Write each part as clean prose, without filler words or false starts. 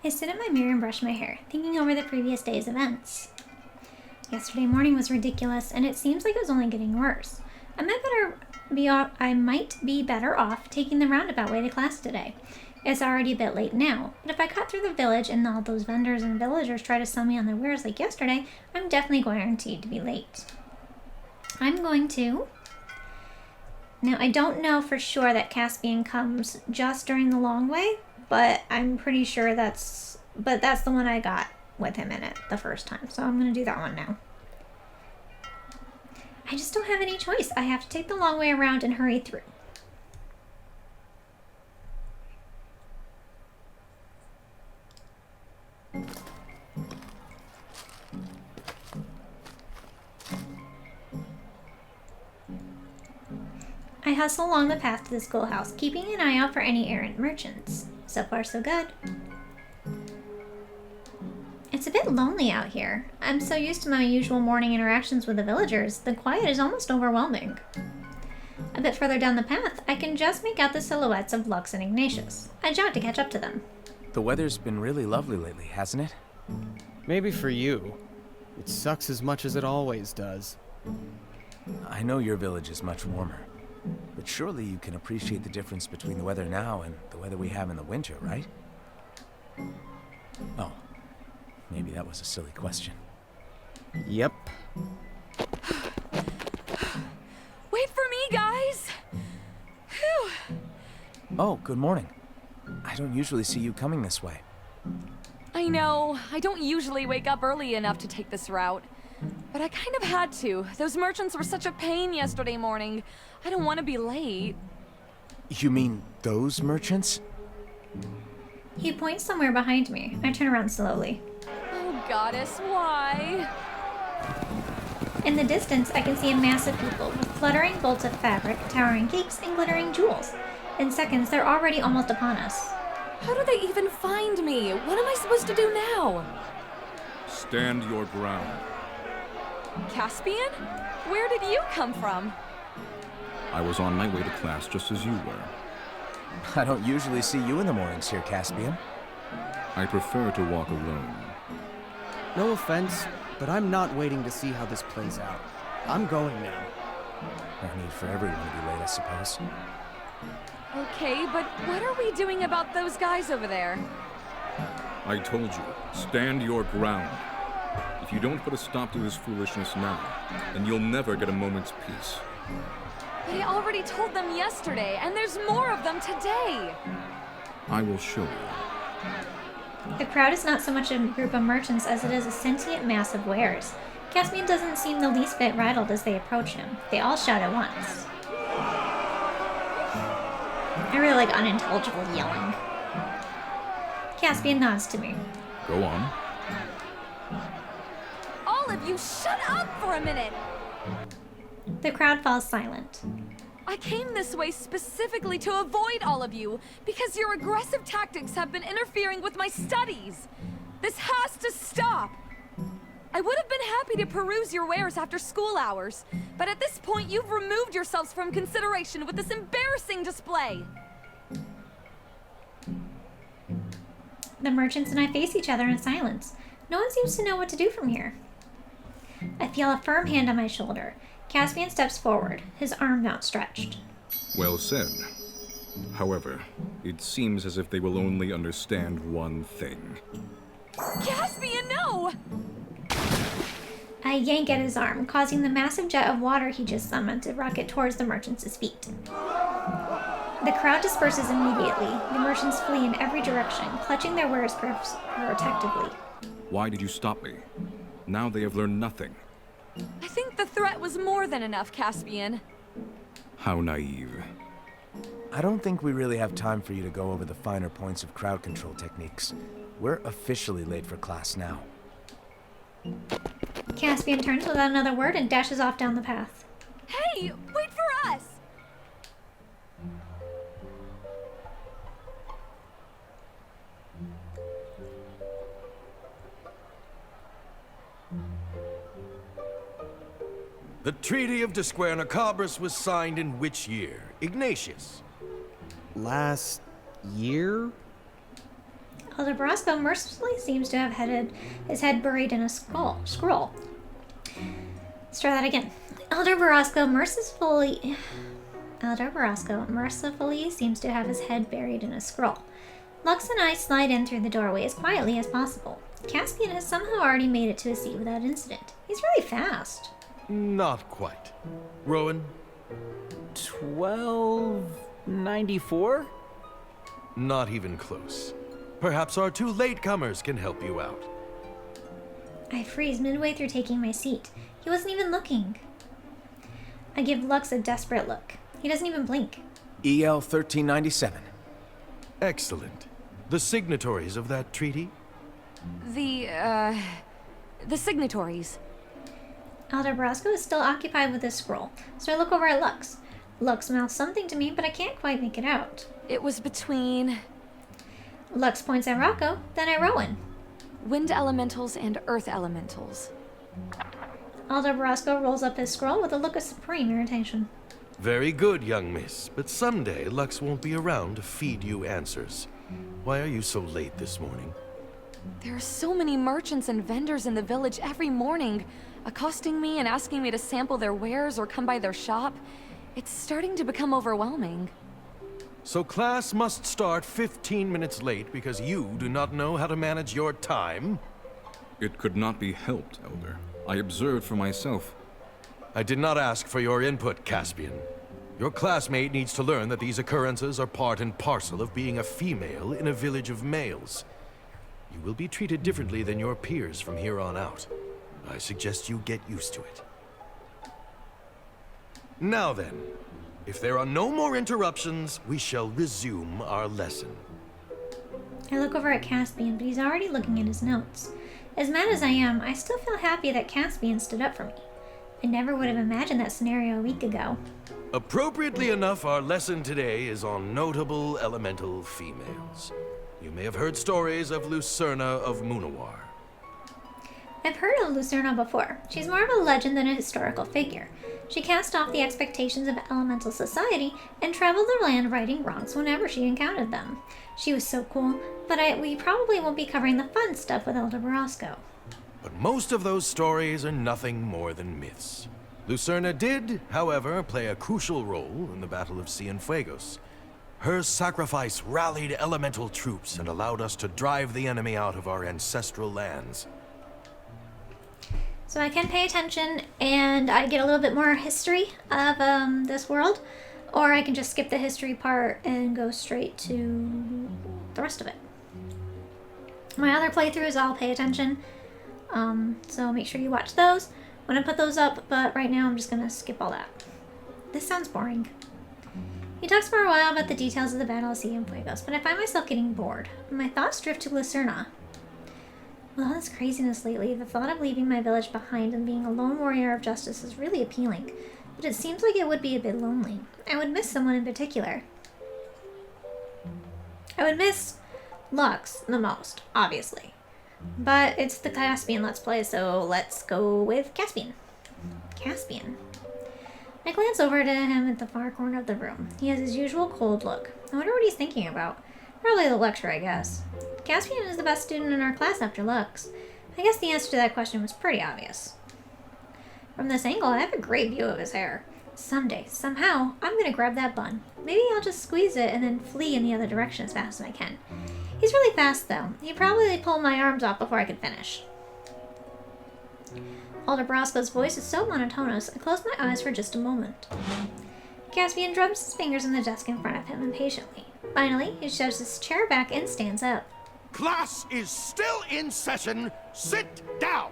I sit at my mirror and brush my hair, thinking over the previous day's events. Yesterday morning was ridiculous, and it seems like it was only getting worse. I might be better off taking the roundabout way to class today. It's already a bit late now, but if I cut through the village and all those vendors and villagers try to sell me on their wares like yesterday, I'm definitely guaranteed to be late. I'm going to... Now, I don't know for sure that Caspian comes just during the long way, but I'm pretty sure that's the one I got with him in it the first time, so I'm going to do that one now. I just don't have any choice. I have to take the long way around and hurry through. I hustle along the path to the schoolhouse, keeping an eye out for any errant merchants. So far, so good. It's a bit lonely out here. I'm so used to my usual morning interactions with the villagers, the quiet is almost overwhelming. A bit further down the path, I can just make out the silhouettes of Lux and Ignatius. I jog to catch up to them. The weather's been really lovely lately, hasn't it? Maybe for you. It sucks as much as it always does. I know your village is much warmer, but surely you can appreciate the difference between the weather now and the weather we have in the winter, right? Oh, maybe that was a silly question. Yep. Wait for me, guys! Phew. Oh, good morning. I don't usually see you coming this way. I know, I don't usually wake up early enough to take this route. But I kind of had to. Those merchants were such a pain yesterday morning. I don't want to be late. You mean those merchants? He points somewhere behind me. I turn around slowly. Oh, goddess, why? In the distance, I can see a mass of people with fluttering bolts of fabric, towering cakes, and glittering jewels. In seconds, they're already almost upon us. How do they even find me? What am I supposed to do now? Stand your ground. Caspian? Where did you come from? I was on my way to class just as you were. I don't usually see you in the mornings here, Caspian. I prefer to walk alone. No offense, but I'm not waiting to see how this plays out. I'm going now. No need for everyone to be late, I suppose. Okay, but what are we doing about those guys over there? I told you, stand your ground. If you don't put a stop to this foolishness now, then you'll never get a moment's peace. But I already told them yesterday, and there's more of them today! I will show you. The crowd is not so much a group of merchants as it is a sentient mass of wares. Caspian doesn't seem the least bit rattled as they approach him. They all shout at once. I really like unintelligible yelling. Caspian nods to me. Go on. All of you, shut up for a minute! The crowd falls silent. I came this way specifically to avoid all of you, because your aggressive tactics have been interfering with my studies. This has to stop! I would have been happy to peruse your wares after school hours, but at this point you've removed yourselves from consideration with this embarrassing display. The merchants and I face each other in silence. No one seems to know what to do from here. I feel a firm hand on my shoulder. Caspian steps forward, his arm outstretched. Well said. However, it seems as if they will only understand one thing. Caspian, no! I yank at his arm, causing the massive jet of water he just summoned to rocket towards the merchants' feet. The crowd disperses immediately. The merchants flee in every direction, clutching their wares protectively. Why did you stop me? Now they have learned nothing. I think the threat was more than enough, Caspian. How naive. I don't think we really have time for you to go over the finer points of crowd control techniques. We're officially late for class now. Caspian turns without another word and dashes off down the path. Hey, wait for us! The Treaty of Desquernacabras was signed in which year? Ignatius? Last year? Elder Brasco mercifully seems to have his head buried in a scroll. Let's try that again. Elder Brasco mercifully seems to have his head buried in a scroll. Lux and I slide in through the doorway as quietly as possible. Caspian has somehow already made it to his seat without incident. He's really fast. Not quite. Rowan? 1294? Not even close. Perhaps our two latecomers can help you out. I freeze midway through taking my seat. He wasn't even looking. I give Lux a desperate look. He doesn't even blink. EL 1397. Excellent. The signatories of that treaty? The signatories. Elder Brasco is still occupied with his scroll, so I look over at Lux. Lux mouths something to me, but I can't quite make it out. It was between Lux points at Rocco, then at Rowan. wind elementals and earth elementals. Elder Brasco rolls up his scroll with a look of supreme irritation. Very good, young miss, but someday Lux won't be around to feed you answers. Why are you so late this morning? There are so many merchants and vendors in the village every morning, accosting me and asking me to sample their wares or come by their shop. It's starting to become overwhelming. So class must start 15 minutes late because you do not know how to manage your time? It could not be helped, Elder. I observed for myself. I did not ask for your input, Caspian. Your classmate needs to learn that these occurrences are part and parcel of being a female in a village of males. You will be treated differently than your peers from here on out. I suggest you get used to it. Now then, if there are no more interruptions, we shall resume our lesson. I look over at Caspian, but he's already looking at his notes. As mad as I am, I still feel happy that Caspian stood up for me. I never would have imagined that scenario a week ago. Appropriately enough, our lesson today is on notable elemental females. You may have heard stories of Lucerna of Munawar. I've heard of Lucerna before. She's more of a legend than a historical figure. She cast off the expectations of elemental society and traveled the land righting wrongs whenever she encountered them. She was so cool, but we probably won't be covering the fun stuff with Elder Brasco. But most of those stories are nothing more than myths. Lucerna did, however, play a crucial role in the Battle of Cienfuegos. Her sacrifice rallied elemental troops and allowed us to drive the enemy out of our ancestral lands. So I can pay attention and I get a little bit more history of this world, or I can just skip the history part and go straight to the rest of it. My other playthroughs, I'll pay attention, so make sure you watch those when I put those up, but right now I'm just going to skip all that. This sounds boring. He talks for a while about the details of the Battle of Cienfuegos, but I find myself getting bored. My thoughts drift to Lucerna. With all this craziness lately, the thought of leaving my village behind and being a lone warrior of justice is really appealing, but it seems like it would be a bit lonely. I would miss someone in particular. I would miss Lux the most, obviously. But it's the Caspian Let's Play, so let's go with Caspian. Caspian. I glance over to him at the far corner of the room. He has his usual cold look. I wonder what he's thinking about. Probably the lecture, I guess. Caspian is the best student in our class after Lux. I guess the answer to that question was pretty obvious. From this angle, I have a great view of his hair. Someday, somehow, I'm gonna grab that bun. Maybe I'll just squeeze it and then flee in the other direction as fast as I can. He's really fast, though. He'd probably pull my arms off before I could finish. Elder Brasco's voice is so monotonous, I close my eyes for just a moment. Caspian drums his fingers on the desk in front of him impatiently. Finally, he shoves his chair back and stands up. Class is still in session. Sit down!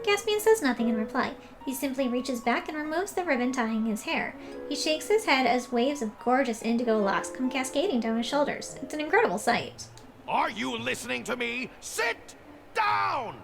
Caspian says nothing in reply. He simply reaches back and removes the ribbon tying his hair. He shakes his head as waves of gorgeous indigo locks come cascading down his shoulders. It's an incredible sight. Are you listening to me? Sit down!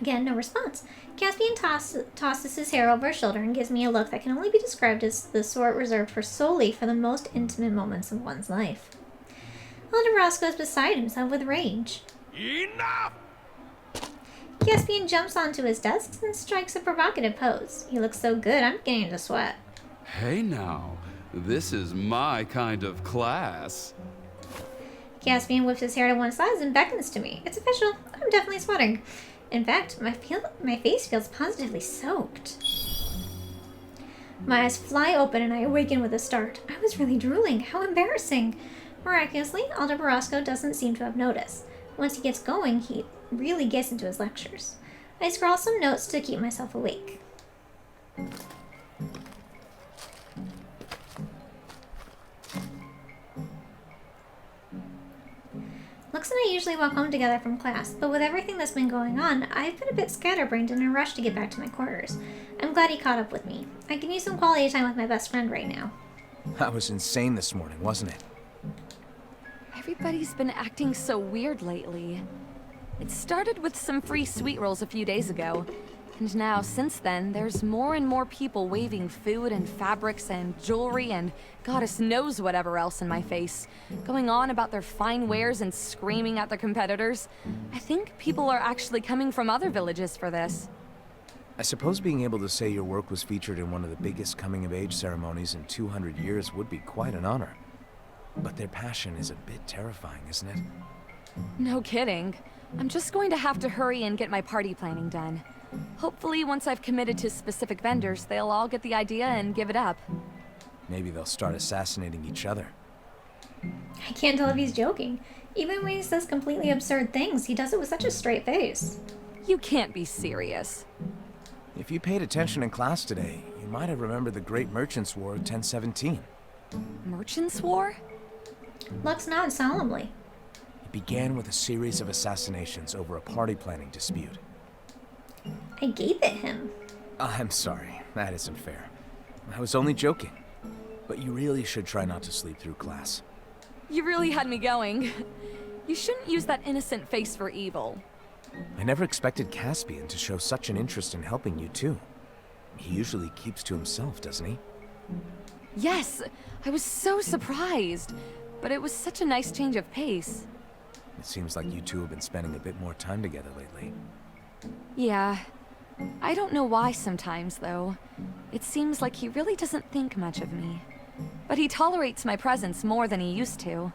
Again, no response. Caspian tosses his hair over his shoulder and gives me a look that can only be described as the sort reserved solely for the most intimate moments of one's life. Elder Brasco is beside himself with rage. Enough! Caspian jumps onto his desk and strikes a provocative pose. He looks so good, I'm beginning to sweat. Hey now, this is my kind of class. Caspian whips his hair to one side and beckons to me. It's official. I'm definitely sweating. In fact, my face feels positively soaked. My eyes fly open and I awaken with a start. I was really drooling. How embarrassing. Miraculously, Aldo Barasco doesn't seem to have noticed. Once he gets going, he really gets into his lectures. I scrawl some notes to keep myself awake. Lux and I usually walk home together from class, but with everything that's been going on, I've been a bit scatterbrained and in a rush to get back to my quarters. I'm glad he caught up with me. I can use some quality time with my best friend right now. That was insane this morning, wasn't it? Everybody's been acting so weird lately. It started with some free sweet rolls a few days ago. And now, since then, there's more and more people waving food and fabrics and jewelry and goddess knows whatever else in my face, going on about their fine wares and screaming at their competitors. I think people are actually coming from other villages for this. I suppose being able to say your work was featured in one of the biggest coming-of-age ceremonies in 200 years would be quite an honor. But their passion is a bit terrifying, isn't it? No kidding. I'm just going to have to hurry and get my party planning done. Hopefully, once I've committed to specific vendors, they'll all get the idea and give it up. Maybe they'll start assassinating each other. I can't tell if he's joking. Even when he says completely absurd things, he does it with such a straight face. You can't be serious. If you paid attention in class today, you might have remembered the Great Merchants' War of 1017. Merchants' War? Lux nods solemnly. It began with a series of assassinations over a party planning dispute. I gape at him. I'm sorry, that isn't fair. I was only joking. But you really should try not to sleep through class. You really had me going. You shouldn't use that innocent face for evil. I never expected Caspian to show such an interest in helping you, too. He usually keeps to himself, doesn't he? Yes, I was so surprised. But it was such a nice change of pace. It seems like you two have been spending a bit more time together lately. Yeah. I don't know why sometimes, though. It seems like he really doesn't think much of me. But he tolerates my presence more than he used to.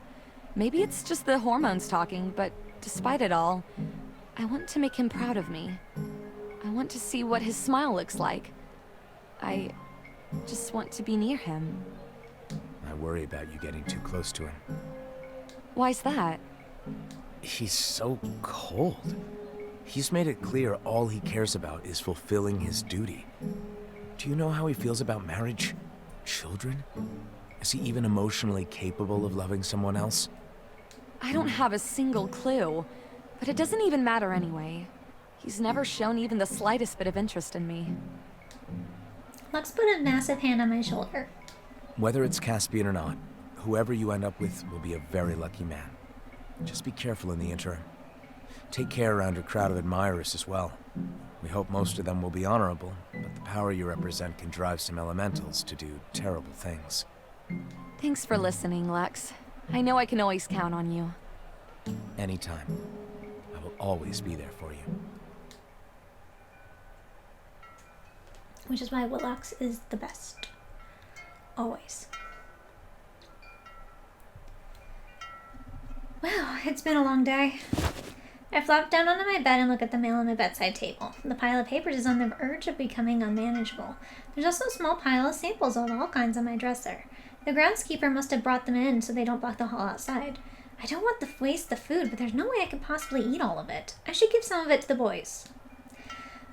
Maybe it's just the hormones talking, but despite it all, I want to make him proud of me. I want to see what his smile looks like. I just want to be near him. I worry about you getting too close to him. Why's that? He's so cold. He's made it clear all he cares about is fulfilling his duty. Do you know how he feels about marriage? Children? Is he even emotionally capable of loving someone else? I don't have a single clue, but it doesn't even matter anyway. He's never shown even the slightest bit of interest in me. Lux put a massive hand on my shoulder. Whether it's Caspian or not, whoever you end up with will be a very lucky man. Just be careful in the interim. Take care around your crowd of admirers as well. We hope most of them will be honorable, but the power you represent can drive some elementals to do terrible things. Thanks for listening, Lex. I know I can always count on you. Anytime. I will always be there for you. Which is why Lux is the best. Always. Wow, it's been a long day. I flop down onto my bed and look at the mail on my bedside table. The pile of papers is on the verge of becoming unmanageable. There's also a small pile of samples of all kinds on my dresser. The groundskeeper must have brought them in so they don't block the hall outside. I don't want to waste the food, but there's no way I could possibly eat all of it. I should give some of it to the boys.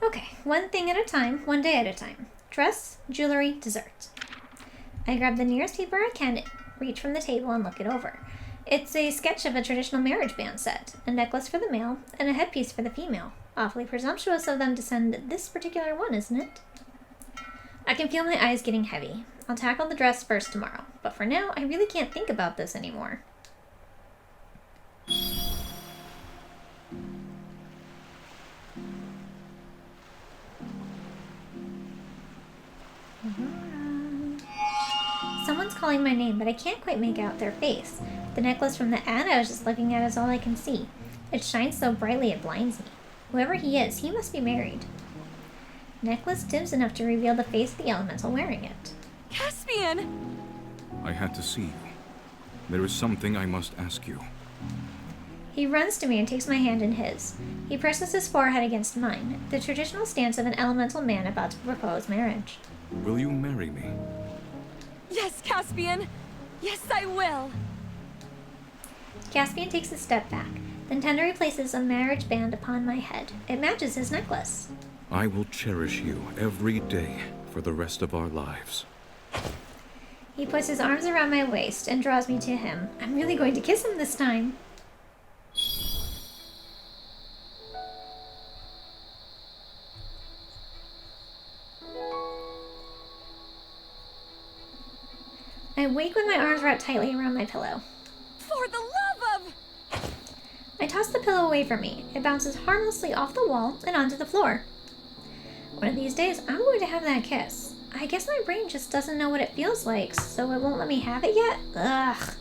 Okay, one thing at a time, one day at a time. Dress, jewelry, dessert. I grab the nearest paper I can, reach from the table, and look it over. It's a sketch of a traditional marriage band set, a necklace for the male, and a headpiece for the female. Awfully presumptuous of them to send this particular one, isn't it? I can feel my eyes getting heavy. I'll tackle the dress first tomorrow, but for now, I really can't think about this anymore. Someone's calling my name, but I can't quite make out their face. The necklace from the ad I was just looking at is all I can see. It shines so brightly it blinds me. Whoever he is, he must be married. Necklace dims enough to reveal the face of the elemental wearing it. Caspian! I had to see you. There is something I must ask you. He runs to me and takes my hand in his. He presses his forehead against mine, the traditional stance of an elemental man about to propose marriage. Will you marry me? Yes, Caspian! Yes, I will! Caspian takes a step back, then tenderly places a marriage band upon my head. It matches his necklace. I will cherish you every day for the rest of our lives. He puts his arms around my waist and draws me to him. I'm really going to kiss him this time. I wake with my arms wrapped tightly around my pillow. For the love of... I toss the pillow away from me. It bounces harmlessly off the wall and onto the floor. One of these days, I'm going to have that kiss. I guess my brain just doesn't know what it feels like, so it won't let me have it yet? Ugh.